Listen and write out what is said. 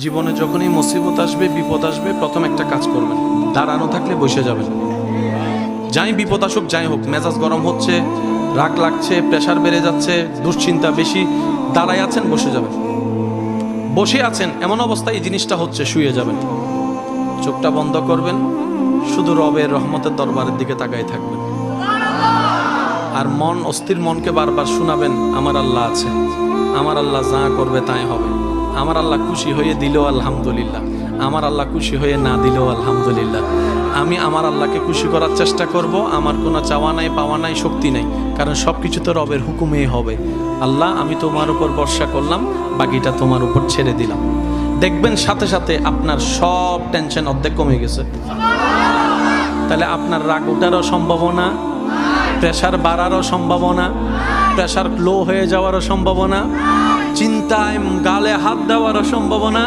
জীবনে যখনই মুসিবত আসবে, বিপদ আসবে, প্রথম একটা কাজ করবেন, দাঁড়ানো থাকলে বসে যাবেন। যাই বিপদ আসুক, যাই হোক, মেজাজ গরম হচ্ছে, রাগ লাগছে, প্রেশার বেড়ে যাচ্ছে, দুশ্চিন্তা বেশি, দাঁড়ায় আছেন, বসে যাবেন। বসে আছেন এমন অবস্থায় এই জিনিসটা হচ্ছে, শুয়ে যাবেন, চোখটা বন্ধ করবেন, শুধু রবের রহমতের দরবারের দিকে তাকাই থাকবেন। আর মন, অস্থির মনকে বারবার শোনাবেন, আমার আল্লাহ আছে, আমার আল্লাহ যা করবে তাই হবে, আমার আল্লাহ খুশি হয়ে দিলেও আলহামদুলিল্লাহ, আমার আল্লাহ খুশি হয়ে না দিলেও আলহামদুলিল্লাহ। আমি আমার আল্লাহকে খুশি করার চেষ্টা করব। আমার কোনো চাওয়া নাই, পাওয়া নাই, শক্তি নাই, কারণ সব কিছু তো রবের হুকুমেই হবে। আল্লাহ, আমি তোমার উপর ভরসা করলাম, বাকিটা তোমার উপর ছেড়ে দিলাম। দেখবেন সাথে সাথে আপনার সব টেনশন অর্ধেক কমে গেছে। তাহলে আপনার রাগ ওঠারও সম্ভাবনা, প্রেশার বাড়ারও সম্ভাবনা, প্রেশার লো হয়ে যাওয়ারও সম্ভাবনা, চিন্তায় গালে হাত দেওয়ারও সম্ভাবনা।